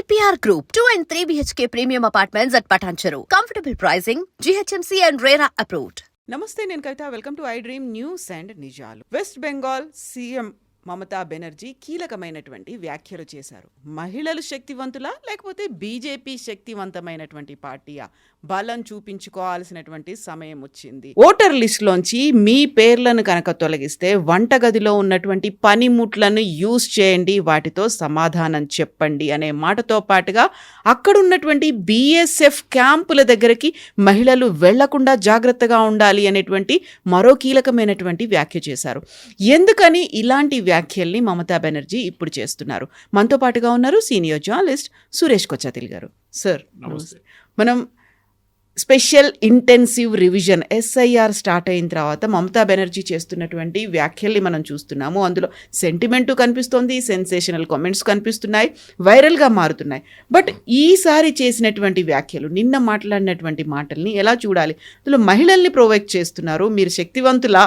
APR Group, 2 and 3 BHK premium apartments at Patancheru. Comfortable pricing, GHMC and RERA approved. నమస్తే, నేను Kavitha. Welcome to I dream news and నిజాలు. West Bengal CM Mamata Banerjee కీలకమైనటువంటి వ్యాఖ్యలు చేశారు. మహిళలు శక్తివంతులా లేకపోతే బీజేపీ శక్తివంతమైనటువంటి పార్టీయా? బలం చూపించుకోవాల్సినటువంటి సమయం వచ్చింది. ఓటర్ లిస్టులోంచి మీ పేర్లను కనుక తొలగిస్తే వంటగదిలో ఉన్నటువంటి పనిముట్లను యూజ్ చేయండి, వాటితో సమాధానం చెప్పండి అనే మాటతో పాటుగా అక్కడున్నటువంటి BSF క్యాంపుల దగ్గరికి మహిళలు వెళ్లకుండా జాగ్రత్తగా ఉండాలి అనేటువంటి మరో కీలకమైనటువంటి వ్యాఖ్య చేశారు. ఎందుకని ఇలాంటి వ్యాఖ్యల్ని మమతా బెనర్జీ ఇప్పుడు చేస్తున్నారు? మనతో పాటుగా ఉన్నారు సీనియర్ జర్నలిస్ట్ సురేష్ కొచ్చాతిల్ గారు. సార్ నమస్తే. మనం special intensive revision SIR start అయిన తర్వాత మమతా బెనర్జీ చేస్తున్నటువంటి వ్యాఖ్యల్ని మనం చూస్తున్నాము. అందులో సెంటిమెంటు కనిపిస్తోంది, సెన్సేషనల్ కామెంట్స్ కనిపిస్తున్నాయి, వైరల్గా మారుతున్నాయి. బట్ ఈసారి చేసినటువంటి వ్యాఖ్యలు, నిన్న మాట్లాడినటువంటి మాటల్ని ఎలా చూడాలి? అందులో మహిళల్ని ప్రొవోక్ చేస్తున్నారు. మీరు శక్తివంతులా,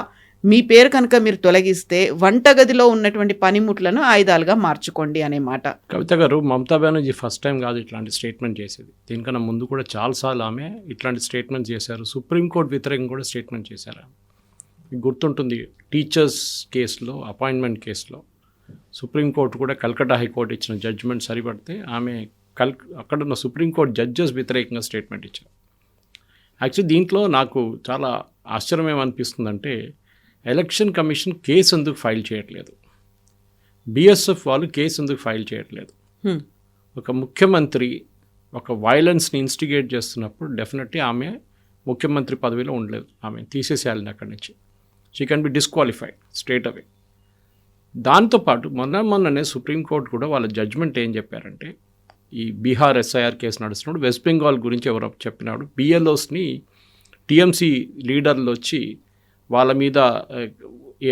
మీ పేరు కనుక మీరు తొలగిస్తే వంటగదిలో ఉన్నటువంటి పనిముట్లను ఆయుధాలుగా మార్చుకోండి అనే మాట. కవిత గారు, మమతా బెనర్జీ ఫస్ట్ టైం కాదు ఇట్లాంటి స్టేట్మెంట్ చేసేది. దీనికన్నా ముందు కూడా చాలాసార్లు ఆమె ఇట్లాంటి స్టేట్మెంట్ చేశారు. సుప్రీంకోర్టు వ్యతిరేకంగా కూడా స్టేట్మెంట్ చేశారు. మీకు గుర్తుంటుంది, టీచర్స్ కేసులో, అపాయింట్మెంట్ కేసులో సుప్రీంకోర్టు కూడా కల్కట్టా హైకోర్టు ఇచ్చిన జడ్జిమెంట్ సరిపడితే ఆమె అక్కడున్న సుప్రీంకోర్టు జడ్జెస్ వ్యతిరేకంగా స్టేట్మెంట్ ఇచ్చారు. యాక్చువల్లీ దీంట్లో నాకు చాలా ఆశ్చర్యం ఏమనిపిస్తుందంటే, ఎలక్షన్ కమిషన్ కేసు ఎందుకు ఫైల్ చేయట్లేదు, BSF వాళ్ళు కేసు ఎందుకు ఫైల్ చేయట్లేదు? ఒక ముఖ్యమంత్రి ఒక వైలెన్స్ని ఇన్స్టిగేట్ చేస్తున్నప్పుడు డెఫినెట్లీ ఆమె ముఖ్యమంత్రి పదవిలో ఉండలేదు. ఆమె తీసేసేయాలని అక్కడి నుంచి. She can be disqualified straight away. దాంతోపాటు మొన్ననే సుప్రీంకోర్టు కూడా వాళ్ళ జడ్జ్మెంట్ ఏం చెప్పారంటే, ఈ బీహార్ SIR కేసు నడుస్తున్నప్పుడు వెస్ట్ బెంగాల్ గురించి ఎవరో చెప్పినాడు, BLOస్ని TMC లీడర్లు వచ్చి వాళ్ళ మీద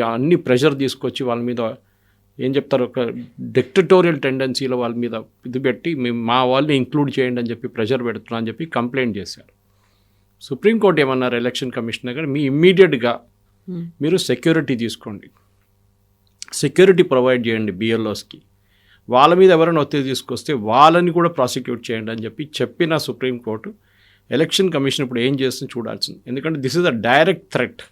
అన్ని ప్రెషర్ తీసుకొచ్చి వాళ్ళ మీద ఏం చెప్తారు, ఒక డిక్టటోరియల్ టెండెన్సీలో వాళ్ళ మీద ఇది పెట్టి మేము మా వాళ్ళని ఇంక్లూడ్ చేయండి అని చెప్పి ప్రెషర్ పెడుతున్నా అని చెప్పి కంప్లైంట్ చేశారు. సుప్రీంకోర్టు ఏమన్నారు, ఎలక్షన్ కమిషనర్ గారు, మీ ఇమ్మీడియట్గా మీరు సెక్యూరిటీ తీసుకోండి, సెక్యూరిటీ ప్రొవైడ్ చేయండి BLOస్కి, వాళ్ళ మీద ఎవరైనా ఒత్తిడి తీసుకొస్తే వాళ్ళని కూడా ప్రాసిక్యూట్ చేయండి అని చెప్పిన సుప్రీంకోర్టు ఎలక్షన్ కమిషన్ ఇప్పుడు ఏం చేస్తుందో చూడాల్సింది. ఎందుకంటే this is a direct threat.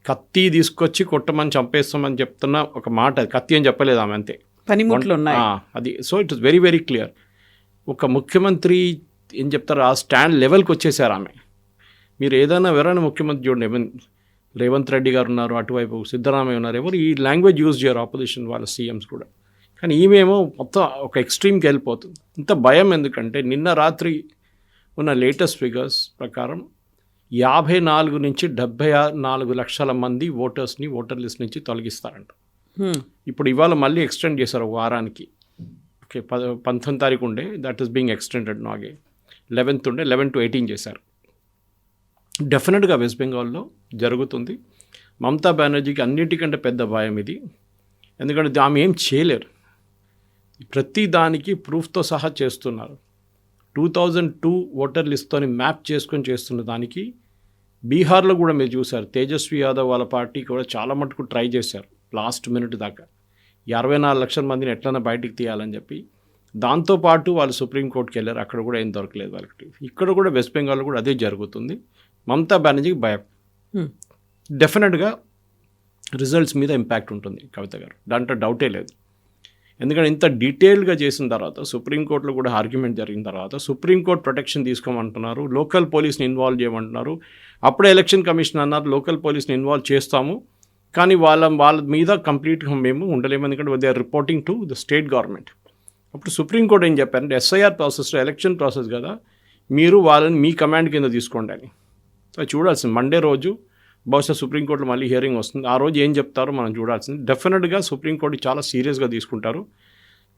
కత్తి తీసుకొచ్చి కొట్టమని చంపేస్తామని చెప్తున్న ఒక మాట, కత్తి అని చెప్పలేదు ఆమె, అంతే పనిముట్లు ఉన్నాయి అది. So it is very very clear. ఒక ముఖ్యమంత్రి ఏం చెప్తారు, ఆ స్టాండ్ లెవెల్కి వచ్చేసారు ఆమె. మీరు ఎవరైనా ముఖ్యమంత్రి చూడండి, రేవంత్ రెడ్డి గారు ఉన్నారు, అటువైపు సిద్ధరామయ్య ఉన్నారు, ఎవరు ఈ లాంగ్వేజ్ యూజ్ చేయరు ఆపోజిషన్ వాళ్ళ CMs కూడా. కానీ ఈమెమో మొత్తం ఒక ఎక్స్ట్రీమ్కి వెళ్ళిపోతుంది. ఇంత భయం ఎందుకంటే, నిన్న రాత్రి ఉన్న లేటెస్ట్ ఫిగర్స్ ప్రకారం 54 నుంచి 74 లక్షల మంది ఓటర్స్ని ఓటర్ లిస్ట్ నుంచి తొలగిస్తారంట. ఇప్పుడు ఇవాళ మళ్ళీ ఎక్స్టెండ్ చేశారు వారానికి. ఓకే, 19 తారీఖు ఉండే, దట్ ఈస్ బీయింగ్ ఎక్స్టెండెడ్. నాగే 11th ఉండే, 11 to 18 చేశారు. డెఫినెట్గా వెస్ట్ బెంగాల్లో జరుగుతుంది. మమతా బెనర్జీకి అన్నిటికంటే పెద్ద భయం ఇది. ఎందుకంటే ఆమె ఏం చేయలేరు, ప్రతి దానికి ప్రూఫ్తో సహా చేస్తున్నారు. 2002 ఓటర్ లిస్ట్తోని మ్యాప్ చేసుకొని చేస్తున్న దానికి బీహార్లో కూడా మీరు చూశారు, తేజస్వి యాదవ్ వాళ్ళ పార్టీ కూడా చాలా మటుకు ట్రై చేశారు లాస్ట్ మినిట్ దాకా, 64 లక్షల మందిని ఎట్లన్నా బయటికి తీయాలని చెప్పి. దాంతోపాటు వాళ్ళు సుప్రీంకోర్టుకి వెళ్ళారు, అక్కడ కూడా ఏం దొరకలేదు వాళ్ళకి. ఇక్కడ కూడా వెస్ట్ బెంగాల్లో కూడా అదే జరుగుతుంది. మమతా బెనర్జీకి భయం. డెఫినెట్గా రిజల్ట్స్ మీద ఇంపాక్ట్ ఉంటుంది కవిత గారు, దాంట్లో డౌటే లేదు. ఎందుకంటే ఇంత డీటెయిల్గా చేసిన తర్వాత, సుప్రీంకోర్టులో కూడా ఆర్గ్యుమెంట్ జరిగిన తర్వాత సుప్రీంకోర్టు ప్రొటెక్షన్ తీసుకోమంటున్నారు, లోకల్ పోలీస్ని ఇన్వాల్వ్ చేయమంటున్నారు. అప్పుడే ఎలక్షన్ కమిషన్ అన్నారు లోకల్ పోలీస్ని ఇన్వాల్వ్ చేస్తాము, కానీ వాళ్ళ మీద కంప్లీట్గా మేము ఉండలేము, ఎందుకంటే they are reporting to the state government. అప్పుడు సుప్రీంకోర్టు ఏం చెప్పారంటే, SIR ప్రాసెస్లో ఎలక్షన్ ప్రాసెస్ కదా, మీరు వాళ్ళని మీ కమాండ్ కింద తీసుకోండి అని. చూడాల్సింది మండే రోజు బహుశా సుప్రీంకోర్టులో మళ్ళీ హియరింగ్ వస్తుంది. ఆ రోజు ఏం చెప్తారో మనం చూడాల్సింది. డెఫినెట్గా సుప్రీంకోర్టు చాలా సీరియస్గా తీసుకుంటారు.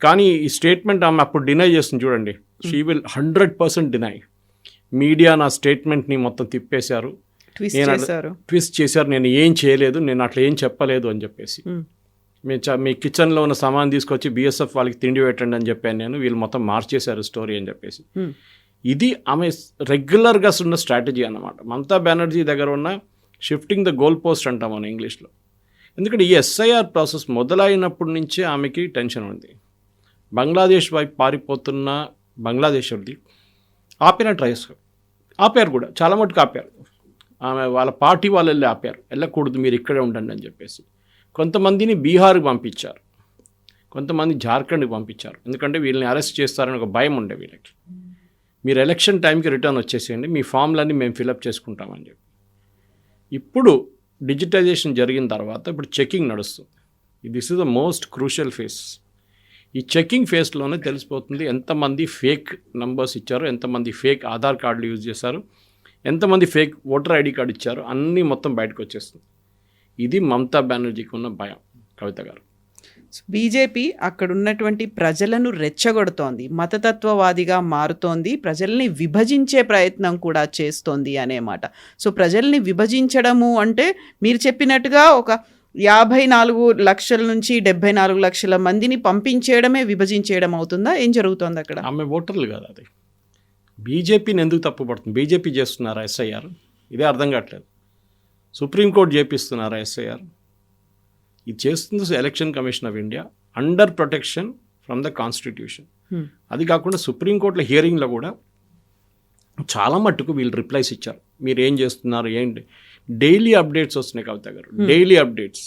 కానీ ఈ స్టేట్మెంట్ ఆమె అప్పుడు డినై చేస్తుంది చూడండి, షీ విల్ 100% డినై. మీడియా నా స్టేట్మెంట్ని మొత్తం తిప్పేశారు, ట్విస్ట్ చేశారు, నేను ఏం చేయలేదు, నేను అట్లా ఏం చెప్పలేదు అని చెప్పేసి. మీ కిచెన్లో ఉన్న సామాన్ తీసుకొచ్చి BSF వాళ్ళకి తిండి పెట్టండి అని చెప్పాను నేను, వీళ్ళు మొత్తం మార్చేశారు స్టోరీ అని చెప్పేసి. ఇది ఆమె రెగ్యులర్గా ఉన్న స్ట్రాటజీ అన్నమాట. మమతా బెనర్జీ దగ్గర ఉన్న షిఫ్టింగ్ ద గోల్ పోస్ట్ అంటాం మనం ఇంగ్లీష్లో. ఎందుకంటే ఈ SIR ప్రాసెస్ మొదలైనప్పటి నుంచే ఆమెకి టెన్షన్ ఉంది. బంగ్లాదేశ్ వైపు పారిపోతున్న బంగ్లాదేశ్ వాళ్ళది ఆపారు కూడా, చాలా మటుకు ఆపారు. ఆమె వాళ్ళ పార్టీ వాళ్ళు వెళ్ళి ఆపారు, వెళ్ళకూడదు మీరు ఇక్కడే ఉండండి అని చెప్పేసి. కొంతమందిని బీహార్కి పంపించారు, కొంతమంది జార్ఖండ్కి పంపించారు. ఎందుకంటే వీళ్ళని అరెస్ట్ చేస్తారని ఒక భయం ఉండే వీళ్ళకి. మీరు ఎలక్షన్ టైంకి రిటర్న్ వచ్చేసేయండి, మీ ఫామ్లన్నీ మేము ఫిలప్ చేసుకుంటామని చెప్పి. ఇప్పుడు డిజిటైజేషన్ జరిగిన తర్వాత ఇప్పుడు చెకింగ్ నడుస్తుంది. This is the most crucial face. ఈ చెకింగ్ ఫేస్లోనే తెలిసిపోతుంది ఎంతమంది ఫేక్ నంబర్స్ ఇచ్చారు, ఎంతమంది ఫేక్ ఆధార్ కార్డులు యూజ్ చేశారు, ఎంతమంది ఫేక్ ఓటర్ ఐడి కార్డు ఇచ్చారు, అన్నీ మొత్తం బయటకు వచ్చేస్తుంది. ఇది మమతా బెనర్జీకి ఉన్న భయం. కవిత గారు, బీజేపీ అక్కడ ఉన్నటువంటి ప్రజలను రెచ్చగొడుతోంది, మతతత్వవాదిగా మారుతోంది, ప్రజల్ని విభజించే ప్రయత్నం కూడా చేస్తోంది అనే మాట. సో ప్రజల్ని విభజించడము అంటే మీరు చెప్పినట్టుగా ఒక 54 లక్షల నుంచి 74 లక్షల మందిని పంపించేయడమే విభజించేయడం అవుతుందా? ఏం జరుగుతోంది అక్కడ? ఆమె ఓటర్లు కదా, అది బీజేపీని ఎందుకు తప్పుపడుతుంది? బీజేపీ చేస్తున్నారా ఎస్ఐఆర్? ఇదే అర్థం కావట్లేదు. సుప్రీంకోర్టు చేపిస్తున్నారా ఎస్ఐఆర్? ఇది చేస్తుంది election commission of India under protection from the constitution. అది కాకుండా సుప్రీంకోర్టులో హియరింగ్లో కూడా చాలా మట్టుకు వీళ్ళు రిప్లైస్ ఇచ్చారు. మీరు ఏం చేస్తున్నారు ఏంటి, డైలీ అప్డేట్స్ వస్తున్నాయి కవిత గారు, డైలీ అప్డేట్స్.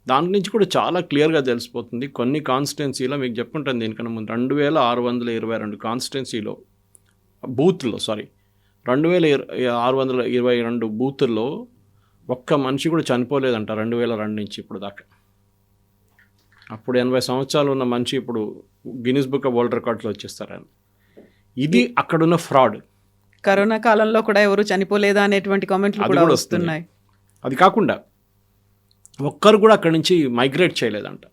దాని నుంచి కూడా చాలా క్లియర్గా తెలిసిపోతుంది. కొన్ని కాన్స్టిట్యున్సీలో మీకు చెప్పుంటాను దీనికన్నా ముందు 2622 కాన్స్టిట్యున్సీలో బూత్లో 2622 బూతుల్లో ఒక్క మనిషి కూడా చనిపోలేదంట 2002 నుంచి ఇప్పుడు దాకా. అప్పుడు 80 సంవత్సరాలు ఉన్న మనిషి ఇప్పుడు గిన్నిస్ బుక్ ఆఫ్ వరల్డ్ రికార్డ్స్లో వచ్చేస్తారని. ఇది అక్కడున్న ఫ్రాడ్. కరోనా కాలంలో కూడా ఎవరు చనిపోలేదా అనేటువంటి కామెంట్లు కూడా వస్తున్నాయి. అది కాకుండా ఒక్కరు కూడా అక్కడి నుంచి మైగ్రేట్ చేయలేదంట.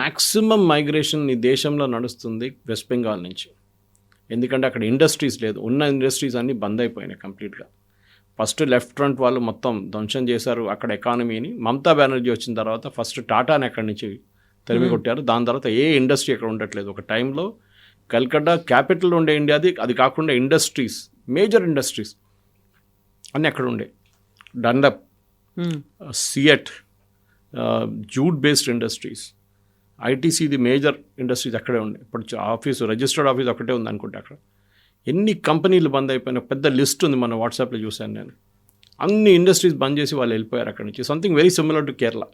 మ్యాక్సిమం మైగ్రేషన్ ఈ దేశంలో నడుస్తుంది వెస్ట్ బెంగాల్ నుంచి. ఎందుకంటే అక్కడ ఇండస్ట్రీస్ లేదు, ఉన్న ఇండస్ట్రీస్ అన్నీ బంద్ అయిపోయినాయి కంప్లీట్గా. ఫస్ట్ లెఫ్ట్ ఫ్రంట్ వాళ్ళు మొత్తం ధ్వంసం చేశారు అక్కడ ఎకానమీని. మమతా బెనర్జీ వచ్చిన తర్వాత ఫస్ట్ టాటాని అక్కడి నుంచి తరిమి కొట్టారు. దాని తర్వాత ఏ ఇండస్ట్రీ అక్కడ ఉండట్లేదు. ఒక టైంలో కల్కట్టా క్యాపిటల్ ఉండే ఇండియాది, అది కాకుండా ఇండస్ట్రీస్, మేజర్ ఇండస్ట్రీస్ అన్నీ అక్కడ ఉండే. Dunlop, CEAT, jute based industries, ఐటీసీది మేజర్ ఇండస్ట్రీస్ అక్కడే ఉండే. ఇప్పుడు ఆఫీసు, రిజిస్టర్డ్ ఆఫీస్ ఒకటే ఉంది అనుకుంటే అక్కడ. ఎన్ని కంపెనీలు బంద్ అయిపోయిన పెద్ద లిస్ట్ ఉంది, మన వాట్సాప్లో చూశాను నేను. అన్ని ఇండస్ట్రీస్ బంద్ చేసి వాళ్ళు వెళ్ళిపోయారు అక్కడి నుంచి. Something very similar to Kerala.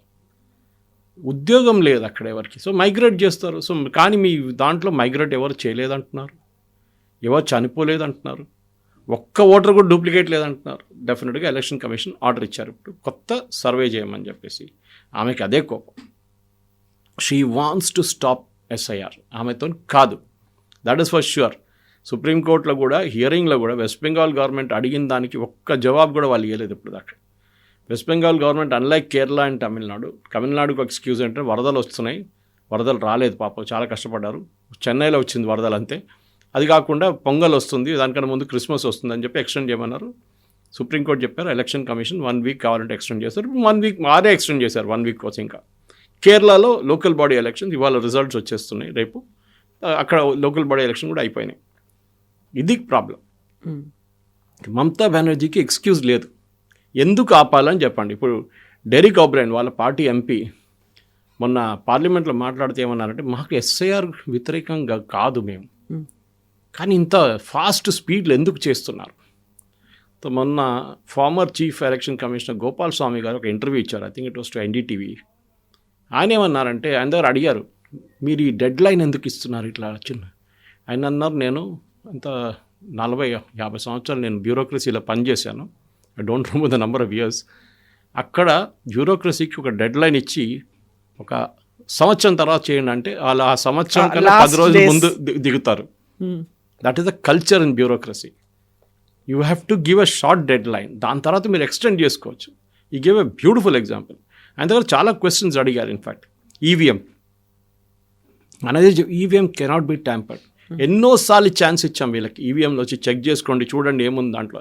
ఉద్యోగం లేదు అక్కడ ఎవరికి. సో మైగ్రేట్ చేస్తారు. సో కానీ మీ దాంట్లో మైగ్రేట్ ఎవరు చేయలేదంటున్నారు, ఎవరు చనిపోలేదంటున్నారు, ఒక్క ఓటర్ కూడా డూప్లికేట్ లేదంటున్నారు. డెఫినెట్గా ఎలక్షన్ కమిషన్ ఆర్డర్ ఇచ్చారు ఇప్పుడు కొత్త సర్వే చేయమని చెప్పేసి. ఆమెకి అదే కోపం. She wants to stop SIR. ఆమెతో కాదు, దట్ ఈస్ ఫర్ ష్యూర్. సుప్రీంకోర్టులో కూడా హియరింగ్లో కూడా వెస్ట్ బెంగాల్ గవర్నమెంట్ అడిగిన దానికి ఒక్క జవాబు కూడా వాళ్ళు ఇవ్వలేదు ఇప్పుడు దాకా. West Bengal government unlike Kerala and తమిళనాడుకు ఎక్స్క్యూజ్ అంటే వరదలు వస్తున్నాయి, వరదలు రాలేదు పాపం, చాలా కష్టపడ్డారు. చెన్నైలో వచ్చింది వరదలు అంతే. అది కాకుండా పొంగల్ వస్తుంది, దానికన్నా ముందు క్రిస్మస్ వస్తుంది అని చెప్పి ఎక్స్టెండ్ చేయమన్నారు. సుప్రీంకోర్టు చెప్పారు ఎలక్షన్ కమిషన్ 1 వీక్ కావాలంటే ఎక్స్టెండ్ చేస్తారు. 1 వీక్ వారే ఎక్స్టెండ్ చేశారు, 1 వీక్ కోసం. ఇంకా కేరళలో లోకల్ బాడీ ఎలక్షన్స్ ఇవాళ రిజల్ట్స్ వచ్చేస్తున్నాయి రేపు. అక్కడ లోకల్ బాడీ ఎలక్షన్ కూడా అయిపోయినాయి. ఇది ప్రాబ్లం. మమతా బెనర్జీకి ఎక్స్క్యూజ్ లేదు. ఎందుకు ఆపాలని చెప్పండి. ఇప్పుడు డెరిక్ ఓబ్రైన్ వాళ్ళ పార్టీ ఎంపీ మొన్న పార్లమెంట్లో మాట్లాడితే ఏమన్నారంటే, మాకు ఎస్ఐఆర్ వ్యతిరేకంగా కాదు మేము, కానీ ఇంత ఫాస్ట్ స్పీడ్లో ఎందుకు చేస్తున్నారు. మొన్న former chief election commissioner Gopal Swami గారు ఒక ఇంటర్వ్యూ ఇచ్చారు. I think it was to NDTV. ఆయన ఏమన్నారంటే, ఆయన దగ్గర అడిగారు మీరు ఈ డెడ్ లైన్ ఎందుకు ఇస్తున్నారు ఇట్లా చిన్న. ఆయన అన్నారు, నేను అంత 40-50 సంవత్సరాలు నేను బ్యూరోక్రసీలో పనిచేశాను. I don't remember the number of years. అక్కడ బ్యూరోక్రసీకి ఒక డెడ్ లైన్ ఇచ్చి ఒక సంవత్సరం తర్వాత చేయండి అంటే వాళ్ళు ఆ సంవత్సరం కన్నా 10 రోజుల ముందు దిగుతారు. That is the culture in bureaucracy. You have to give a short dead line, దాని తర్వాత మీరు ఎక్స్టెండ్ చేసుకోవచ్చు. ఈ గివ్ ఎ బ్యూటిఫుల్ ఎగ్జాంపుల్. ఆయన దగ్గర చాలా క్వశ్చన్స్ అడిగారు. ఇన్ఫ్యాక్ట్ ఈవీఎం అనేది, ఈవీఎం కెనాట్ బి ట్యాంపర్డ్. ఎన్నోసార్లు ఛాన్స్ ఇచ్చాం వీళ్ళకి, ఈవీఎంలో వచ్చి చెక్ చేసుకోండి చూడండి ఏముంది దాంట్లో.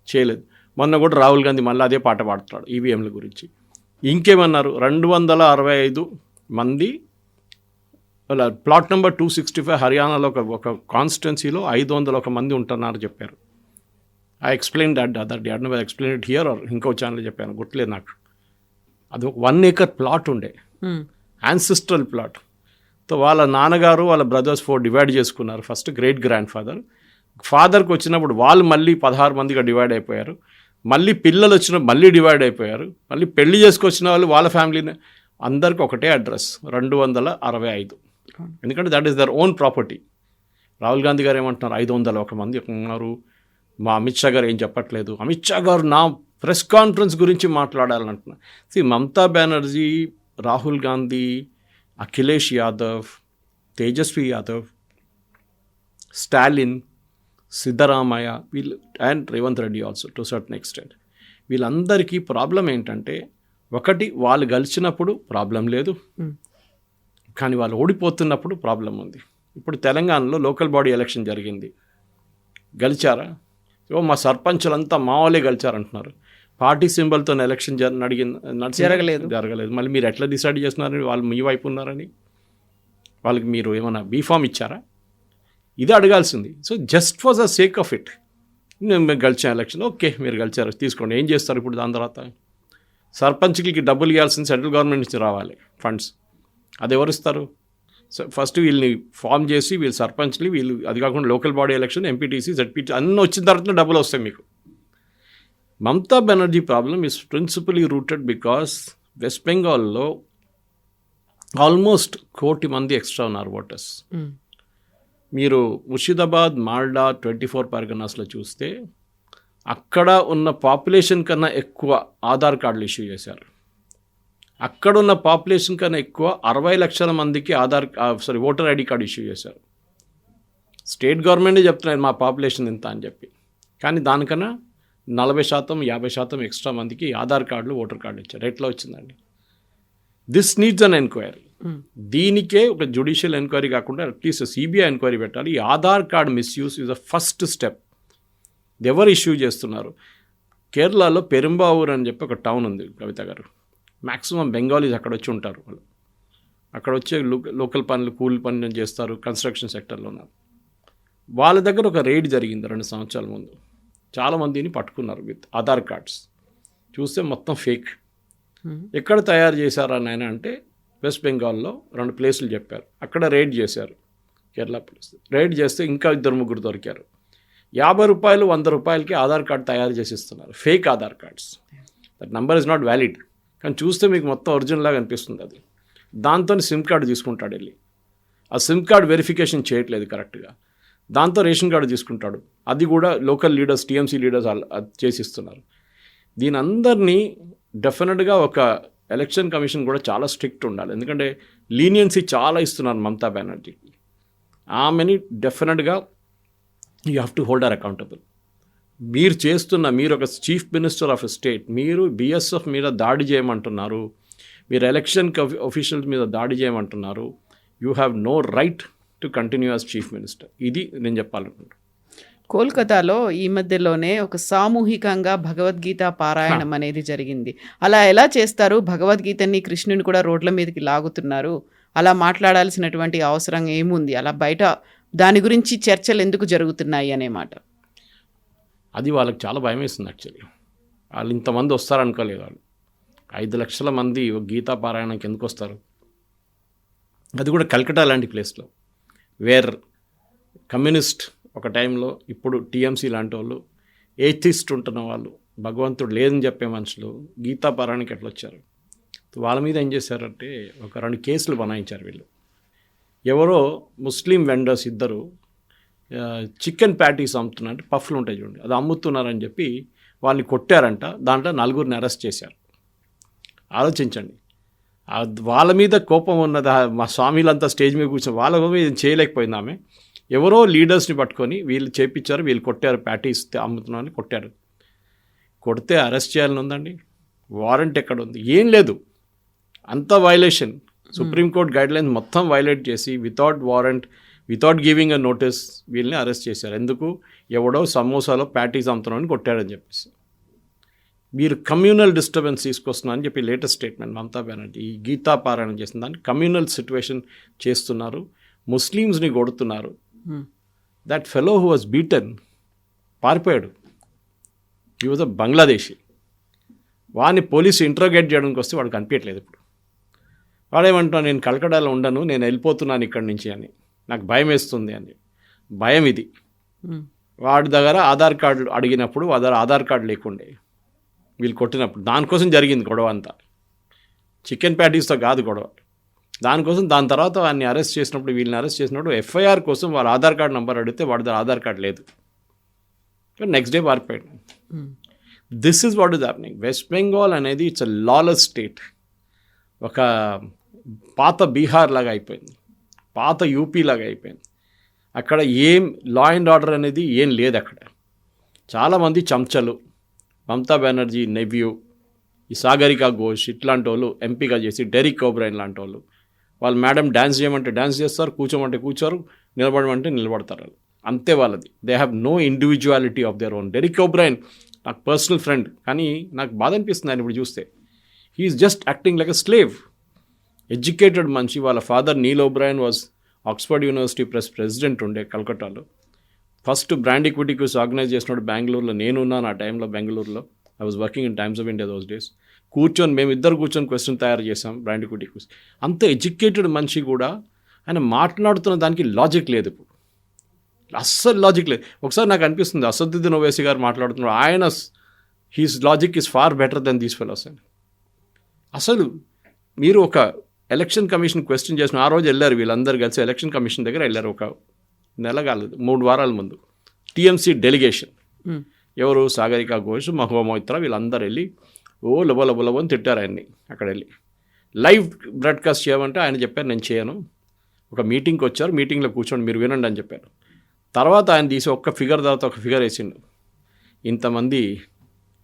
చేయలేదు. మొన్న కూడా రాహుల్ గాంధీ మళ్ళీ అదే పాట పాడుతున్నాడు ఈవీఎంల గురించి. ఇంకేమన్నారు, 265 మంది ప్లాట్ నెంబర్ 265 హర్యానాలో ఒక కాన్స్టిట్యున్సీలో 501 మంది ఉంటున్నారు చెప్పారు. I explain that day. I explain it here or ఇంకో ఛానల్ చెప్పాను, గుర్తులేదు నాకు. అది ఒక 1 acre ప్లాట్ ఉండే, యాన్సిస్ట్రల్ ప్లాట్. సో వాళ్ళ నాన్నగారు వాళ్ళ బ్రదర్స్ 4 డివైడ్ చేసుకున్నారు. ఫస్ట్ గ్రేట్ గ్రాండ్ ఫాదర్కి వచ్చినప్పుడు వాళ్ళు మళ్ళీ 16 మందిగా డివైడ్ అయిపోయారు. మళ్ళీ పిల్లలు వచ్చినప్పుడు మళ్ళీ డివైడ్ అయిపోయారు. మళ్ళీ పెళ్లి చేసుకొచ్చిన వాళ్ళు వాళ్ళ ఫ్యామిలీని అందరికి ఒకటే అడ్రస్ 265. ఎందుకంటే that is their own property. Rahul Gandhi గారు ఏమంటున్నారు, 501 మంది ఉన్నారు, మా అమిత్ షా గారు ఏం చెప్పట్లేదు. అమిత్ షా గారు నా ప్రెస్ కాన్ఫరెన్స్ గురించి మాట్లాడాలంటున్నారు. మమతా బెనర్జీ, రాహుల్ గాంధీ, అఖిలేష్ యాదవ్, తేజస్వి యాదవ్, స్టాలిన్, సిద్ధరామయ్య వీళ్ళు and Revanth Reddy also to certain extent, వీళ్ళందరికీ ప్రాబ్లం ఏంటంటే, ఒకటి వాళ్ళు గెలిచినప్పుడు ప్రాబ్లం లేదు, కానీ వాళ్ళు ఓడిపోతున్నప్పుడు ప్రాబ్లం ఉంది. ఇప్పుడు తెలంగాణలో లోకల్ బాడీ ఎలక్షన్ జరిగింది, గెలిచారా? మా సర్పంచులంతా మా వాళ్ళే గెలిచారంటున్నారు. పార్టీ సింబల్తో ఎలక్షన్ జరగలేదు. మళ్ళీ మీరు ఎట్లా డిసైడ్ చేస్తున్నారని, వాళ్ళు మీ వైపు ఉన్నారని వాళ్ళకి మీరు ఏమైనా బీఫామ్ ఇచ్చారా? ఇది అడగాల్సింది. So just for the sake of it, మేము గెలిచాం ఎలక్షన్, ఓకే మీరు గెలిచారు తీసుకోండి, ఏం చేస్తారు ఇప్పుడు? దాని తర్వాత సర్పంచ్కి డబ్బులు ఇవ్వాల్సింది సెంట్రల్ గవర్నమెంట్ నుంచి రావాలి ఫండ్స్, అది ఎవరు ఇస్తారు? సో ఫస్ట్ వీళ్ళని ఫామ్ చేసి వీళ్ళు సర్పంచ్లు, వీళ్ళు అది కాకుండా local body election, MPTC, ZPT అన్నీ వచ్చిన తర్వాత డబ్బులు వస్తాయి మీకు. Mamata Banerjee problem is principally rooted because west బెంగాల్లో ఆల్మోస్ట్ 1 కోటి మంది ఎక్స్ట్రా ఉన్నారు ఓటర్స్. మీరు ముర్షిదాబాద్, మాల్డా, 24 పర్గనాస్లో చూస్తే అక్కడ ఉన్న పాపులేషన్ కన్నా ఎక్కువ ఆధార్ కార్డులు ఇష్యూ చేశారు. అక్కడున్న పాపులేషన్ కన్నా ఎక్కువ 60 లక్షల మందికి ఓటర్ ఐడి కార్డు ఇష్యూ చేశారు. స్టేట్ గవర్నమెంటే చెప్తున్నారు మా పాపులేషన్ ఇంత అని చెప్పి, కానీ దానికన్నా 40%, 50% ఎక్స్ట్రా మందికి ఆధార్ కార్డులు, ఓటర్ కార్డు ఇచ్చారు. ఎట్లా వచ్చిందండి? This needs an enquiry. దీనికే ఒక జ్యుడిషియల్ ఎంక్వైరీ కాకుండా అట్లీస్ట్ సిబిఐ ఎంక్వైరీ పెట్టాలి. ఈ Aadhaar card misuse is the first step. ఎవరు ఇష్యూ చేస్తున్నారు? కేరళలో పెరుంబావూర్ అని చెప్పి ఒక టౌన్ ఉంది కవిత గారు. మ్యాక్సిమం బెంగాలీస్ అక్కడ వచ్చి ఉంటారు. వాళ్ళు అక్కడ వచ్చే లోకల్ పనులు, కూలి పనులు చేస్తారు, కన్స్ట్రక్షన్ సెక్టర్లో ఉన్నారు. వాళ్ళ దగ్గర ఒక రైడ్ జరిగింది 2 సంవత్సరాల ముందు. చాలామందిని పట్టుకున్నారు విత్ ఆధార్ కార్డ్స్. చూస్తే మొత్తం ఫేక్. ఎక్కడ తయారు చేశారని ఆయన అంటే వెస్ట్ బెంగాల్లో 2 ప్లేసులు చెప్పారు. అక్కడ రైడ్ చేశారు కేరళ పోలీసు. రైడ్ చేస్తే ఇంకా 2-3 దొరికారు. 50 రూపాయలు, 100 రూపాయలకి ఆధార్ కార్డ్ తయారు చేసి ఇస్తున్నారు, fake Aadhaar cards. That number is not valid, కానీ చూస్తే మీకు మొత్తం ఒరిజినల్ లాగా అనిపిస్తుంది అది. దాంతో సిమ్ కార్డు తీసుకుంటాడు వెళ్ళి. ఆ సిమ్ కార్డ్ వెరిఫికేషన్ చేయట్లేదు కరెక్ట్గా. దాంతో రేషన్ కార్డు తీసుకుంటాడు, అది కూడా లోకల్ లీడర్స్, టీఎంసీ లీడర్స్ చేసిస్తున్నారు. దీని అందరినీ డెఫినెట్గా ఒక ఎలక్షన్ కమిషన్ కూడా చాలా స్ట్రిక్ట్ ఉండాలి. ఎందుకంటే లీనియన్సీ చాలా ఇస్తున్నారు మమతా బెనర్జీకి. ఆమెని డెఫినెట్గా you have to hold or accountable. మీరు ఒక chief minister of a state, మీరు బిఎస్ఎఫ్ మీద దాడి చేయమంటున్నారు, మీరు ఎలక్షన్ ఆఫీషియల్స్ మీద దాడి చేయమంటున్నారు. You have no right to continue as chief minister. ఇది నేను చెప్పాలనుకుంటున్నాను. కోల్కతాలో ఈ మధ్యలోనే ఒక సామూహికంగా భగవద్గీత పారాయణం అనేది జరిగింది. అలా ఎలా చేస్తారు? భగవద్గీతని, కృష్ణుని కూడా రోడ్ల మీదకి లాగుతున్నారు. అలా మాట్లాడాల్సినటువంటి అవసరం ఏముంది? అలా బయట దాని గురించి చర్చలు ఎందుకు జరుగుతున్నాయి అనే మాట. అది వాళ్ళకి చాలా భయం వేస్తుంది. యాక్చువల్లీ వాళ్ళు ఇంతమంది వస్తారనుకోలేదు. వాళ్ళు 5 లక్షల మంది గీతా పారాయణకి ఎందుకు వస్తారు? అది కూడా కల్కటా లాంటి ప్లేస్లో, వేర్ కమ్యూనిస్ట్ ఒక టైంలో, ఇప్పుడు టీఎంసీ లాంటి వాళ్ళు, ఏథిస్ట్ ఉంటున్న వాళ్ళు, భగవంతుడు లేదని చెప్పే మనుషులు గీతా పారాయణకి ఎట్లా వచ్చారు? వాళ్ళ మీద ఏం చేశారంటే ఒక 2 కేసులు బనాయించారు వీళ్ళు. ఎవరో ముస్లిం వెండర్స్ ఇద్దరు చికెన్ ప్యాటీస్ అమ్ముతున్నారు, పఫ్లు ఉంటాయి చూడండి, అది అమ్ముతున్నారని చెప్పి వాళ్ళని కొట్టారంట. దాంట్లో 4గురిని అరెస్ట్ చేశారు. ఆలోచించండి, వాళ్ళ మీద కోపం ఉన్నది. మా స్వామిలంతా స్టేజ్ మీద కూర్చొని వాళ్ళ మీద చేయలేకపోయింది ఆమె. ఎవరో లీడర్స్ని పట్టుకొని వీళ్ళు చేపించారు, వీళ్ళు కొట్టారు, ప్యాటీస్ అమ్ముతున్నారని కొట్టారు. కొడితే అరెస్ట్ చేయాలని ఉందండి. వారెంట్ ఎక్కడ ఉంది? ఏం లేదు. అంత వైలేషన్. సుప్రీంకోర్టు గైడ్లైన్స్ మొత్తం వైలేట్ చేసి without warrant, without giving a notice వీళ్ళని అరెస్ట్ చేశారు. ఎందుకు? ఎవడో సమోసాలో ప్యాటీస్ అమ్ముతున్నారని కొట్టాడని చెప్పేసి. మీరు కమ్యూనల్ డిస్టర్బెన్స్ తీసుకొస్తున్నారని చెప్పి లేటెస్ట్ స్టేట్మెంట్ మమతా బెనర్జీ. ఈ గీతా పారాయణం చేసిన దాన్ని కమ్యూనల్ సిచ్యువేషన్ చేస్తున్నారు, ముస్లిమ్స్ని కొడుతున్నారు. That fellow who was beaten పారిపోయాడు. He was a Bangladeshi. వాడిని పోలీసు ఇంట్రోగేట్ చేయడానికి వస్తే వాడు కనిపించట్లేదు. ఇప్పుడు వాడేమంటున్నాను, నేను కలకడాలో ఉండను, నేను వెళ్ళిపోతున్నాను ఇక్కడి నుంచి అని, నాకు భయం వేస్తుంది అని. భయం ఇది. వాడి దగ్గర ఆధార్ కార్డు అడిగినప్పుడు వాడి దగ్గర ఆధార్ కార్డు లేకుండే వీళ్ళు కొట్టినప్పుడు. దానికోసం జరిగింది గొడవ అంతా. చికెన్ ప్యాటీస్తో కాదు గొడవ, దానికోసం. దాని తర్వాత వాడిని అరెస్ట్ చేసినప్పుడు, వీళ్ళని అరెస్ట్ చేసినప్పుడు ఎఫ్ఐఆర్ కోసం వాళ్ళ ఆధార్ కార్డు నెంబర్ అడిగితే వాడి దగ్గర ఆధార్ కార్డు లేదు. నెక్స్ట్ డే పారిపోయాడు. This is what is happening. West Bengal అనేది ఇట్స్ అ లాలెస్ స్టేట్. ఒక పాత బీహార్ లాగా అయిపోయింది, పాత యూపీ లాగా అయిపోయింది. అక్కడ ఏం లా అండ్ ఆర్డర్ అనేది ఏం లేదు. అక్కడ చాలామంది చంచలు, మమతా బెనర్జీ నెవ్యూ, ఈ సాగరికా ఘోష్ ఇట్లాంటి వాళ్ళు ఎంపీగా చేసి, డెరిక్ ఓబ్రైన్ లాంటి వాళ్ళు, వాళ్ళు మేడం డ్యాన్స్ చేయమంటే డ్యాన్స్ చేస్తారు, కూర్చోమంటే కూర్చోరు, నిలబడమంటే నిలబడతారు. వాళ్ళు అంతే వాళ్ళది. They have no individuality of their own. Derek O'Brien నాకు పర్సనల్ ఫ్రెండ్, కానీ నాకు బాధ అనిపిస్తుంది ఆయన ఇప్పుడు చూస్తే. He's just acting like a slave. Educated మనిషి. వాళ్ళ father Neil O'Brien was Oxford University president ఉండే కలకట్టాలో. First brand equity quiz organise చేసినప్పుడు బెంగళూరులో నేనున్నాను. ఆ టైంలో బెంగళూరులో I was working in Times of India those days. కూర్చొని మేము ఇద్దరు కూర్చొని క్వశ్చన్ తయారు చేసాం బ్రాండ్ ఈక్విటీ క్విజ్. అంత ఎడ్యుకేటెడ్ మనిషి కూడా ఆయన మాట్లాడుతున్న దానికి లాజిక్ లేదు. ఇప్పుడు అస్సలు లాజిక్ లేదు. ఒకసారి నాకు అనిపిస్తుంది అసదుద్దీన్ ఓవైసీ గారు మాట్లాడుతున్నారు, ఆయన his logic is far better than these fellows అని. అసలు మీరు ఒక ఎలక్షన్ కమిషన్ క్వశ్చన్ చేసిన ఆ రోజు వెళ్ళారు వీళ్ళందరూ కలిసి ఎలక్షన్ కమిషన్ దగ్గర వెళ్ళారు. ఒక నెల కాలేదు, 3 వారాల ముందు టీఎంసీ డెలిగేషన్, ఎవరు సాగరికా ఘోష్, మహువా మొయిత్రా, వీళ్ళందరూ వెళ్ళి లబో అని తిట్టారు ఆయన్ని. అక్కడ వెళ్ళి లైవ్ బ్రాడ్కాస్ట్ చేయమంటే ఆయన చెప్పారు నేను చేయను. ఒక మీటింగ్కి వచ్చారు, మీటింగ్లో కూర్చోండి మీరు వినండి అని చెప్పారు. తర్వాత ఆయన తీసి ఒక్క ఫిగర్ తర్వాత ఒక ఫిగర్ వేసిండు. ఇంతమంది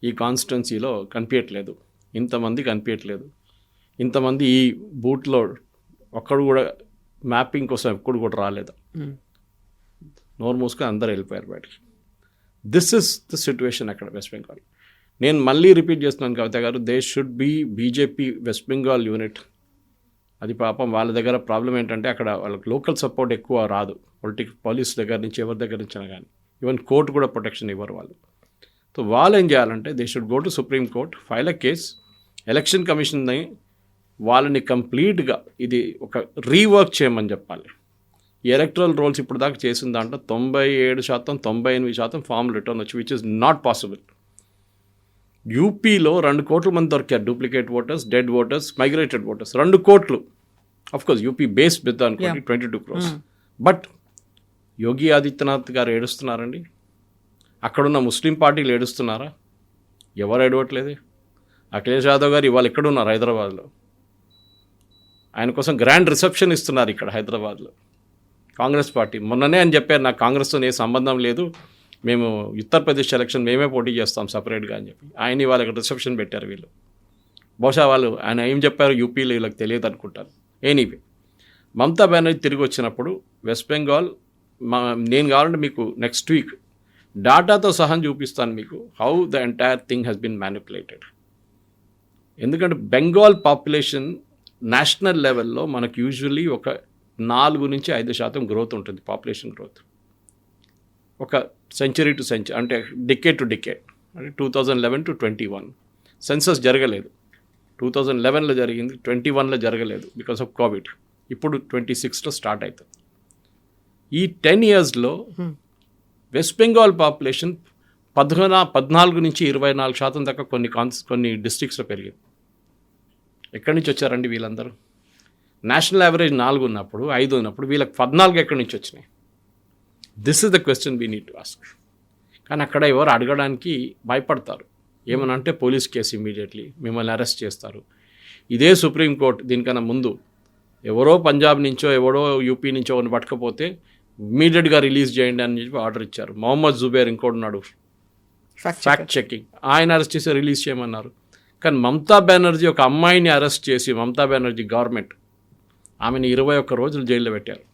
ఈ కాన్స్టిట్యున్సీలో కనిపించట్లేదు, ఇంతమంది కనిపించట్లేదు, ఇంతమంది ఈ బూట్లో ఒక్కడు కూడా మ్యాపింగ్ కోసం ఎప్పుడు కూడా రాలేదు. నోరు మూసుకొని అందరూ వెళ్ళిపోయారు బయటికి. దిస్ ఇస్ ద సిచ్యువేషన్ అక్కడ వెస్ట్ బెంగాల్. నేను మళ్ళీ రిపీట్ చేస్తున్నాను కవిత గారు, they should be BJP West Bengal unit. అది పాపం వాళ్ళ దగ్గర ప్రాబ్లం ఏంటంటే అక్కడ వాళ్ళకి లోకల్ సపోర్ట్ ఎక్కువ రాదు. పోలీస్ దగ్గర నుంచి ఎవరి దగ్గర నుంచినా కానీ, ఈవెన్ కోర్టు కూడా ప్రొటెక్షన్ ఇవ్వరు వాళ్ళు. సో వాళ్ళు ఏం చేయాలంటే they should go to supreme court, file a case. Election కమిషన్ని వాళ్ళని కంప్లీట్గా ఇది ఒక రీవర్క్ చేయమని చెప్పాలి. ఈ ఎలక్ట్రల్ రోల్స్ ఇప్పుడు దాకా చేసిన దాంట్లో 97%, 98% ఫామ్ రిటర్న్ వచ్చి, విచ్ ఇస్ నాట్ పాసిబుల్. యూపీలో 2 కోట్ల మంది దొరికారు, duplicate voters, dead voters, migrated voters. 2 కోట్లు. అఫ్కోర్స్ యూపీ బేస్ పెద్ద అనుకోండి, 22 crores. బట్ యోగి ఆదిత్యనాథ్ గారు ఏడుస్తున్నారండి. అక్కడున్న ముస్లిం పార్టీలు ఏడుస్తున్నారా? ఎవరు ఏడవట్లేదే. అఖిలేష్ యాదవ్ గారు ఇవాళ ఎక్కడున్నారు? హైదరాబాద్లో. ఆయన కోసం గ్రాండ్ రిసెప్షన్ ఇస్తున్నారు ఇక్కడ హైదరాబాద్లో. కాంగ్రెస్ పార్టీ మొన్ననే అని చెప్పారు, నాకు కాంగ్రెస్తో ఏ సంబంధం లేదు, మేము ఉత్తరప్రదేశ్ ఎలక్షన్ మేమే పోటీ చేస్తాం సపరేట్గా అని చెప్పి ఆయన ఇవాళ ఇక్కడ రిసెప్షన్ పెట్టారు వీళ్ళు. బహుశా వాళ్ళు ఆయన ఏం చెప్పారు యూపీలో వీళ్ళకి తెలియదు అనుకుంటారు. ఎనీవే, మమతా బెనర్జీ తిరిగి వచ్చినప్పుడు వెస్ట్ బెంగాల్, నేను కావాలంటే మీకు నెక్స్ట్ వీక్ డాటాతో సహా చూపిస్తాను మీకు how the entire thing has been manipulated. ఎందుకంటే బెంగాల్ పాపులేషన్ నేషనల్ లెవెల్లో మనకు యూజువల్లీ ఒక 4 నుంచి 5% గ్రోత్ ఉంటుంది, పాపులేషన్ గ్రోత్. ఒక సెంచరీ టు సెంచరీ, అంటే డికేడ్ టు డికేడ్. అంటే 2011 to 21 సెన్సస్ జరగలేదు. 2011లో జరిగింది, 21లో జరగలేదు బికాస్ ఆఫ్ కోవిడ్. ఇప్పుడు 26లో స్టార్ట్ అవుతుంది. ఈ 10 yearsలో వెస్ట్ బెంగాల్ పాపులేషన్ 14 నుంచి 24% దాకా కొన్ని డిస్ట్రిక్ట్స్లో పెరిగింది. ఎక్కడి నుంచి వచ్చారండి వీళ్ళందరూ? నేషనల్ యావరేజ్ 4 ఉన్నప్పుడు, 5 ఉన్నప్పుడు వీళ్ళకి 14 ఎక్కడి నుంచి వచ్చినాయి? This is the question we need to ask. కానీ అక్కడ ఎవరు అడగడానికి భయపడతారు. ఏమనంటే పోలీస్ కేసు ఇమీడియట్లీ మిమ్మల్ని అరెస్ట్ చేస్తారు. ఇదే సుప్రీంకోర్టు దీనికన్నా ముందు ఎవరో పంజాబ్ నుంచో ఎవరో యూపీ నుంచో ఎవరిని పట్టకపోతే ఇమీడియట్గా రిలీజ్ చేయండి అని చెప్పి ఆర్డర్ ఇచ్చారు. మొహమ్మద్ జుబేర్ ఇంకోటి ఉన్నాడు, ఫ్యాక్ట్ చెకింగ్, ఆయన అరెస్ట్ చేసి రిలీజ్ చేయమన్నారు. కానీ మమతా బెనర్జీ ఒక అమ్మాయిని అరెస్ట్ చేసి, మమతా బెనర్జీ గవర్నమెంట్ ఆమెను 21 రోజులు జైల్లో పెట్టారు.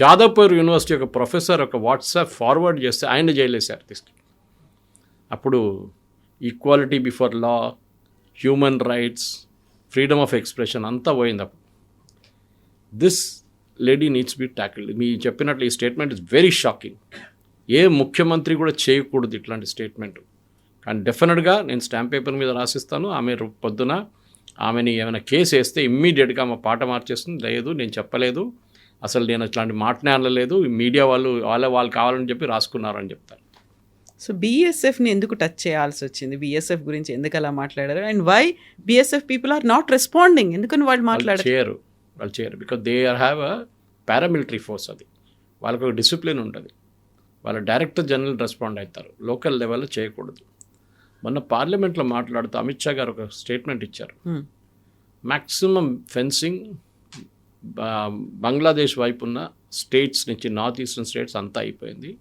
జాదవ్పూర్ యూనివర్సిటీ ఒక ప్రొఫెసర్ ఒక వాట్సాప్ ఫార్వర్డ్ చేస్తే ఆయన జైలు వేశారు తీసుకు. అప్పుడు equality before law, human rights, freedom of expression అంతా పోయింది. అప్పుడు this lady needs be tackled. మీ చెప్పినట్లు ఈ స్టేట్మెంట్ ఇస్ వెరీ షాకింగ్. ఏ ముఖ్యమంత్రి కూడా చేయకూడదు ఇట్లాంటి స్టేట్మెంట్. కానీ డెఫినెట్గా నేను స్టాంప్ పేపర్ మీద రాసిస్తాను. ఆమె పొద్దున ఆమెని ఏమైనా కేసు వేస్తే ఇమ్మీడియట్గా ఆమె పాట మార్చేస్తుంది. లేదు నేను చెప్పలేదు, అసలు నేను అట్లాంటి మాటనే అనలేదు, మీడియా వాళ్ళు కావాలని చెప్పి రాసుకున్నారని చెప్తారు. సో బీఎస్ఎఫ్ని ఎందుకు టచ్ చేయాల్సి వచ్చింది? బీఎస్ఎఫ్ గురించి ఎందుకు అలా మాట్లాడారు? And why BSF people are not responding? ఎందుకని వాళ్ళు మాట్లాడారు? వాళ్ళు చేయరు because they have a paramilitary force. అది వాళ్ళకు ఒక డిసిప్లిన్ ఉంటుంది. వాళ్ళ డైరెక్టర్ జనరల్ రెస్పాండ్ అవుతారు, లోకల్ లెవెల్లో చేయకూడదు. మొన్న పార్లమెంట్లో మాట్లాడుతూ అమిత్ షా గారు ఒక స్టేట్మెంట్ ఇచ్చారు. మ్యాక్సిమం ఫెన్సింగ్ బంగ్లాదేశ్ వైపు ఉన్న స్టేట్స్ నుంచి, నార్త్ ఈస్టర్న్ స్టేట్స్ అంతా అయిపోయింది.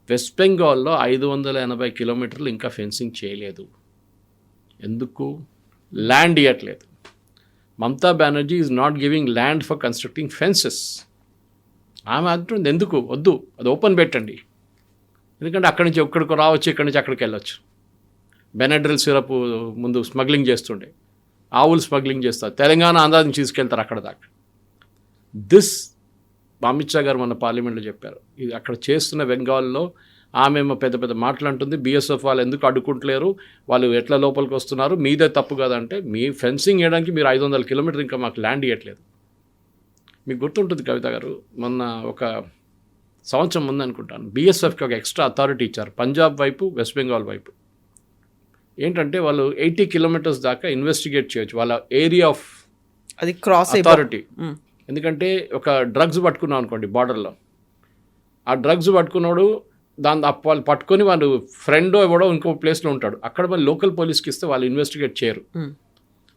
వెస్ట్ బెంగాల్లో 580 కిలోమీటర్లు ఇంకా ఫెన్సింగ్ చేయలేదు. ఎందుకు? ల్యాండ్ ఇవ్వట్లేదు. Mamata Banerjee is not giving land for constructing fences. ఆమె అంటుంది ఎందుకు వద్దు, అది ఓపెన్ పెట్టండి, ఎందుకంటే అక్కడి నుంచి ఎక్కడికి రావచ్చు, ఇక్కడి నుంచి అక్కడికి వెళ్ళొచ్చు. బెనడ్రిల్ సిరప్ ముందు స్మగ్లింగ్ చేస్తుండే, ఆవులు స్మగ్లింగ్ చేస్తారు, తెలంగాణ ఆంధ్ర నుంచి తీసుకెళ్తారు అక్కడ దాకా. దిస్ అమిత్ షా గారు మన పార్లమెంట్లో చెప్పారు. ఇది అక్కడ చేస్తున్న బెంగాల్లో ఆమె పెద్ద పెద్ద మాటలు అంటుంది. బీఎస్ఎఫ్ వాళ్ళు ఎందుకు అడ్డుకుంటలేరు, వాళ్ళు ఎట్లా లోపలికి వస్తున్నారు, మీదే తప్పు కదంటే, మీ ఫెన్సింగ్ వేయడానికి మీరు 500 కిలోమీటర్లు ఇంకా మాకు ల్యాండ్ ఇవ్వట్లేదు. మీకు గుర్తుంటుంది కవిత గారు, మొన్న ఒక సంవత్సరం ముందు అనుకుంటాను, బీఎస్ఎఫ్కి ఒక ఎక్స్ట్రా అథారిటీ ఇచ్చారు పంజాబ్ వైపు, వెస్ట్ బెంగాల్ వైపు. ఏంటంటే వాళ్ళు 80 కిలోమీటర్స్ దాకా ఇన్వెస్టిగేట్ చేయొచ్చు వాళ్ళ ఏరియా ఆఫ్ అది క్రాస్ అథారిటీ. ఎందుకంటే ఒక డ్రగ్స్ పట్టుకున్నాం అనుకోండి బార్డర్లో, ఆ డ్రగ్స్ పట్టుకున్నాడు, వాళ్ళు పట్టుకొని వాళ్ళు ఫ్రెండ్ ఎవడో ఇంకో ప్లేస్లో ఉంటాడు, అక్కడ వాళ్ళు లోకల్ పోలీస్కి ఇస్తే వాళ్ళు ఇన్వెస్టిగేట్ చేయరు.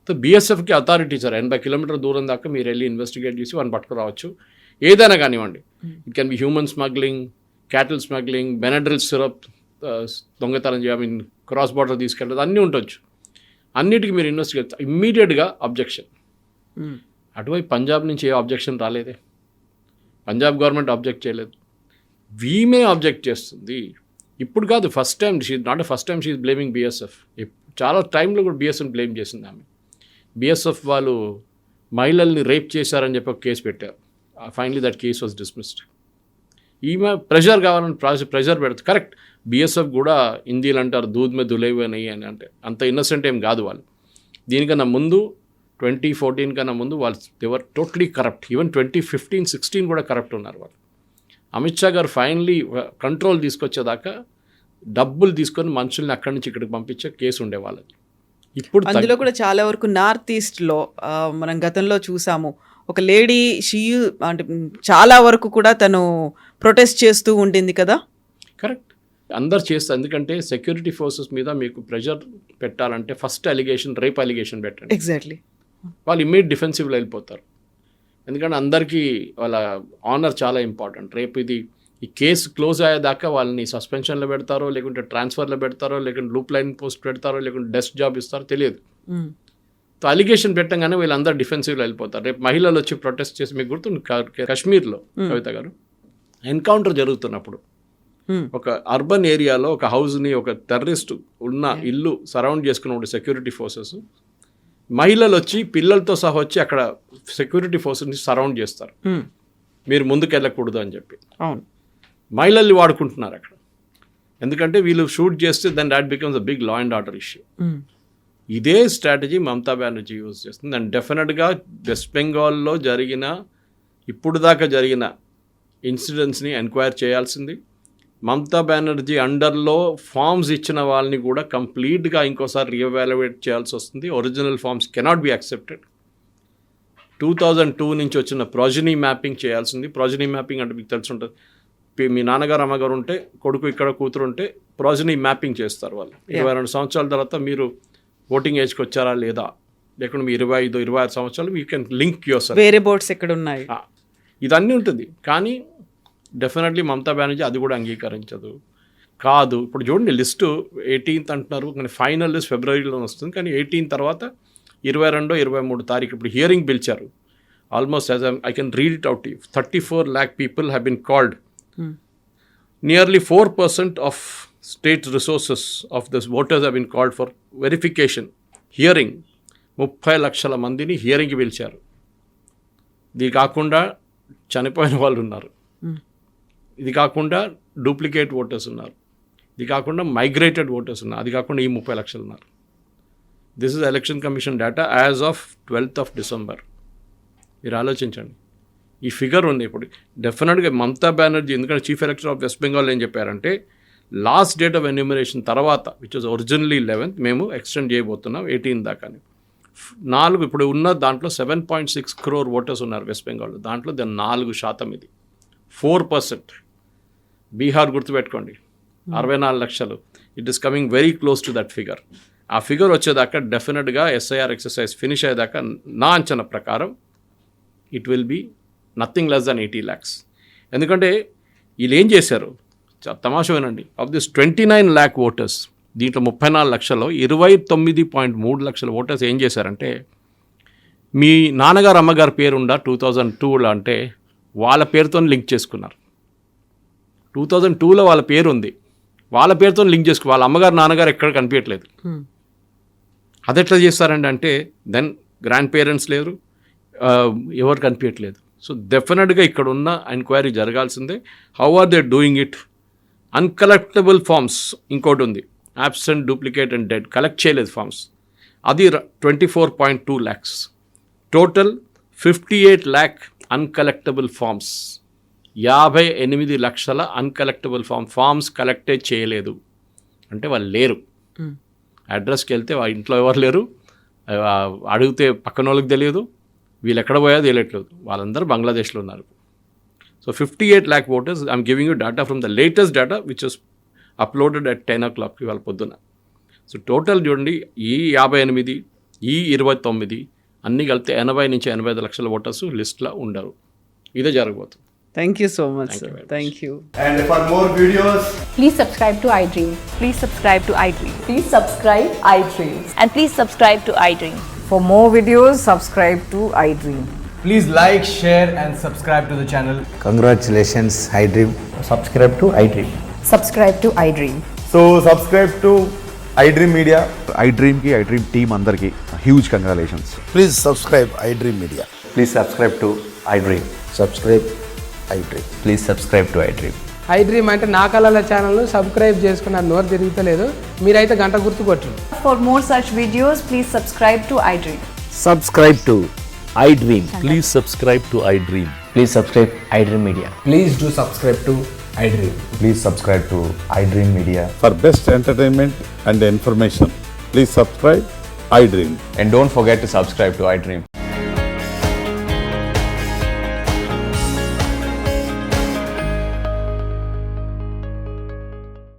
సో బీఎస్ఎఫ్కి అథారిటీ సార్ 80 కిలోమీటర్ దూరం దాకా మీరు వెళ్ళి ఇన్వెస్టిగేట్ చేసి వాళ్ళని పట్టుకురావచ్చు. ఏదైనా కానివ్వండి, it can be human smuggling, cattle smuggling, Benadryl syrup దొంగతనం చేయడం, క్రాస్ బార్డర్ తీసుకెళ్ళదు, అన్నీ ఉండొచ్చు. అన్నిటికీ మీరు ఇన్వెస్టిగేట్, ఇమ్మీడియట్గా అబ్జెక్షన్. అటువైపు పంజాబ్ నుంచి ఏ అబ్జెక్షన్ రాలేదే, పంజాబ్ గవర్నమెంట్ అబ్జెక్ట్ చేయలేదు, వీమే అబ్జెక్ట్ చేస్తుంది. ఇప్పుడు కాదు, first time, first time she is blaming BSF. చాలా టైంలో కూడా బీఎస్ఎఫ్ బ్లేమ్ చేసింది ఆమె. బీఎస్ఎఫ్ వాళ్ళు మహిళల్ని రేప్ చేశారని చెప్పి ఒక కేసు పెట్టారు. Finally that case was dismissed. ఈమె ప్రెషర్ కావాలని ప్రెషర్ పెడుతుంది. కరెక్ట్, బీఎస్ఎఫ్ కూడా హిందీలు అంటారు దూద్ మే దులేవి అని అంటే అంత ఇన్నసెంట్ ఏం కాదు వాళ్ళు. దీనికన్నా ముందు 2014 కన్నా ముందు వాళ్ళు దేవర్ టోటలీ కరప్ట్. ఈవెన్ 2015-16 కూడా కరప్ట్ ఉన్నారు వాళ్ళు. అమిత్ షా గారు ఫైనలీ కంట్రోల్ తీసుకొచ్చేదాకా డబ్బులు తీసుకొని మనుషుల్ని అక్కడి నుంచి ఇక్కడికి పంపించే కేసు ఉండేవాళ్ళది. ఇప్పుడు అందులో కూడా చాలా వరకు నార్త్ ఈస్ట్లో మనం గతంలో చూసాము, ఒక లేడీ అంటే చాలా వరకు కూడా తను ప్రొటెస్ట్ చేస్తూ ఉండింది కదా. కరెక్ట్, అందరు చేస్తారు. ఎందుకంటే సెక్యూరిటీ ఫోర్సెస్ మీద మీకు ప్రెషర్ పెట్టాలంటే ఫస్ట్ అలిగేషన్ రేప్ అలిగేషన్ పెట్టండి. ఎగ్జాక్ట్లీ, వాళ్ళు ఇమ్మీడియట్ డిఫెన్సివ్లో వెళ్ళిపోతారు. ఎందుకంటే అందరికీ వాళ్ళ ఆనర్ చాలా ఇంపార్టెంట్. రేపు ఈ కేసు క్లోజ్ అయ్యేదాకా వాళ్ళని సస్పెన్షన్లో పెడతారో, లేకుంటే ట్రాన్స్ఫర్లో పెడతారో, లేకుంటే లూప్ లైన్ పోస్ట్ పెడతారో, లేకుంటే డెస్క్ జాబ్ ఇస్తారో తెలియదు. సో అలిగేషన్ పెట్టంగానే వీళ్ళందరూ డిఫెన్సివ్లో వెళ్ళిపోతారు. రేపు మహిళలు వచ్చి ప్రొటెస్ట్ చేసి, మీకు గుర్తుంది కాశ్మీర్లో కవిత గారు ఎన్కౌంటర్ జరుగుతున్నప్పుడు ఒక అర్బన్ ఏరియాలో ఒక హౌస్ని ఒక టెర్రరిస్ట్ ఉన్న ఇల్లు సరౌండ్ చేసుకున్నప్పుడు సెక్యూరిటీ ఫోర్సెస్ మహిళలు వచ్చి పిల్లలతో సహా వచ్చి అక్కడ సెక్యూరిటీ ఫోర్సెస్ని సరౌండ్ చేస్తారు, మీరు ముందుకు వెళ్ళకూడదు అని చెప్పి. అవును, మహిళల్ని వాడుకుంటున్నారు అక్కడ. ఎందుకంటే వీళ్ళు షూట్ చేస్తే then that becomes a big law and order issue. ఇదే స్ట్రాటజీ మమతా బెనర్జీ యూజ్ చేస్తుంది. అండ్ డెఫినెట్గా వెస్ట్ బెంగాల్లో ఇప్పుడు దాకా జరిగిన ఇన్సిడెంట్స్ని ఎంక్వైరీ చేయాల్సింది. మమతా బెనర్జీ అండర్లో ఫార్మ్స్ ఇచ్చిన వాళ్ళని కూడా కంప్లీట్గా ఇంకోసారి రీఎవాల్యుయేట్ చేయాల్సి వస్తుంది. Original forms cannot be accepted. 2002 నుంచి వచ్చిన ప్రాజెనీ మ్యాపింగ్ చేయాల్సింది. ప్రాజెనీ మ్యాపింగ్ అంటే మీకు తెలిసి ఉంటుంది, మీ నాన్నగారు అమ్మగారు ఉంటే, కొడుకు ఇక్కడ కూతురు ఉంటే ప్రాజెనీ మ్యాపింగ్ చేస్తారు వాళ్ళు. 22 సంవత్సరాల తర్వాత మీరు ఓటింగ్ ఏజ్కి వచ్చారా లేదా, లేకుంటే మీ 25-26 సంవత్సరాలు you can link your self. వేరే బోర్డ్స్ ఎక్కడ ఉన్నాయి, ఇదన్నీ ఉంటుంది. కానీ డెఫినెట్లీ మమతా బెనర్జీ అది కూడా అంగీకరించదు. కాదు, ఇప్పుడు చూడండి లిస్టు 18th అంటున్నారు, కానీ ఫైనల్ లిస్ట్ ఫిబ్రవరిలో వస్తుంది. కానీ 18 తర్వాత 22-23 తారీఖు ఇప్పుడు హియరింగ్ పిలిచారు. Almost as I can read it out, 34 lakh people have been called. Nearly 4% of state resources of this voters have been called for verification. Hearing 30 లక్షల మందిని హియరింగ్కి పిలిచారు. ఇది కాకుండా చనిపోయిన వాళ్ళు ఉన్నారు, ఇది కాకుండా డూప్లికేట్ ఓటర్స్ ఉన్నారు, ఇది కాకుండా మైగ్రేటెడ్ ఓటర్స్ ఉన్నారు, అది కాకుండా ఈ 30 లక్షలు ఉన్నారు. This is election commission data as of 12th of December. మీరు ఆలోచించండి, ఈ ఫిగర్ ఉంది. ఇప్పుడు డెఫినెట్గా మమతా బెనర్జీ, ఎందుకంటే చీఫ్ ఎలక్టర్ ఆఫ్ వెస్ట్ బెంగాల్ ఏం చెప్పారంటే లాస్ట్ డేట్ ఆఫ్ ఎన్యూమరేషన్ తర్వాత, విచ్ వాజ్ ఒరిజినల్లీ 11th, మేము ఎక్స్టెండ్ చేయబోతున్నాం 18 దాకా. ఇప్పుడు ఉన్న దాంట్లో 7.6 crore ఓటర్స్ ఉన్నారు వెస్ట్ బెంగాల్లో. దాంట్లో 4%, ఇది 4%. బీహార్ గుర్తుపెట్టుకోండి, 64 లక్షలు. It is coming very close to that figure. ఆ ఫిగర్ వచ్చేదాకా డెఫినెట్గా ఎస్ఐఆర్ ఎక్సర్సైజ్ ఫినిష్ అయ్యేదాకా నా అంచనా ప్రకారం it will be nothing less than 80 lakhs. ఎందుకంటే వీళ్ళు ఏం చేశారు, తమాషా వినండి. ఆఫ్ దిస్ 29 lakh ఓటర్స్, దీంట్లో 34 లక్షల్లో 29.3 లక్షల ఓటర్స్ ఏం చేశారంటే, మీ నాన్నగారు అమ్మగారి పేరు ఉందా 2002లో అంటే వాళ్ళ పేరుతో లింక్ చేసుకున్నారు. 2002లో వాళ్ళ పేరు ఉంది, వాళ్ళ పేరుతో లింక్ చేసుకుని వాళ్ళ అమ్మగారు నాన్నగారు ఎక్కడ కనిపించట్లేదు. అది ఎట్లా చేస్తారండి అంటే, దెన్ గ్రాండ్ పేరెంట్స్ లేరు, ఎవరు కనిపించట్లేదు. సో డెఫినెట్గా ఇక్కడ ఉన్న ఎంక్వైరీ జరగాల్సిందే. How are they doing it? Uncollectable forms ఇంకోటి ఉంది, absent, duplicate and dead, collect చేయలేదు ఫార్మ్స్. అది 24.2 lakhs. Total 58 lakh uncollectable forms. 58 లక్షల అన్కలెక్టబుల్ ఫార్మ్స్ కలెక్టే చేయలేదు అంటే వాళ్ళు లేరు. అడ్రస్కి వెళ్తే వాళ్ళ ఇంట్లో ఎవరు లేరు, అడిగితే పక్కన వాళ్ళకి తెలియదు, వీళ్ళు ఎక్కడ పోయా తెలియట్లేదు. వాళ్ళందరూ బంగ్లాదేశ్లో ఉన్నారు. So 58 lakh voters. I'm giving you data from the latest data which is uploaded at 10 o'clock ఇవాళ పొద్దున. సో టోటల్ చూడండి, ఈ 58, ఈ 29 అన్నీ కలిపితే 80 నుంచి 85 లక్షల ఓటర్స్ లిస్ట్లో ఉండరు. ఇదే జరగబోతుంది. Thank you so much Thank you sir. very much. Thank you. And for more videos, Please subscribe to iDream. Please subscribe to iDream. Please subscribe iDream. And please subscribe to iDream. For more videos, subscribe to iDream. please like, share, and subscribe to the channel. Congratulations, iDream. Subscribe to iDream. Subscribe to iDream. So subscribe to iDream Media. iDream team అందరికి huge congratulations. Please subscribe iDream Media. Please subscribe to iDream. Subscribe iDream. Please subscribe to iDream. iDream అంటే నా కళల ఛానల్ను subscribe చేసుకున్న నోరు తిరుగుతలేదు, మీరైతే గంట గుర్తు కొట్టండి. For more such videos, please subscribe to iDream. Subscribe to iDream. Please subscribe to iDream. Please subscribe iDream Media. Please do subscribe to iDream. Please subscribe to iDream Media. For best entertainment and information, please subscribe iDream. And don't forget to subscribe to iDream.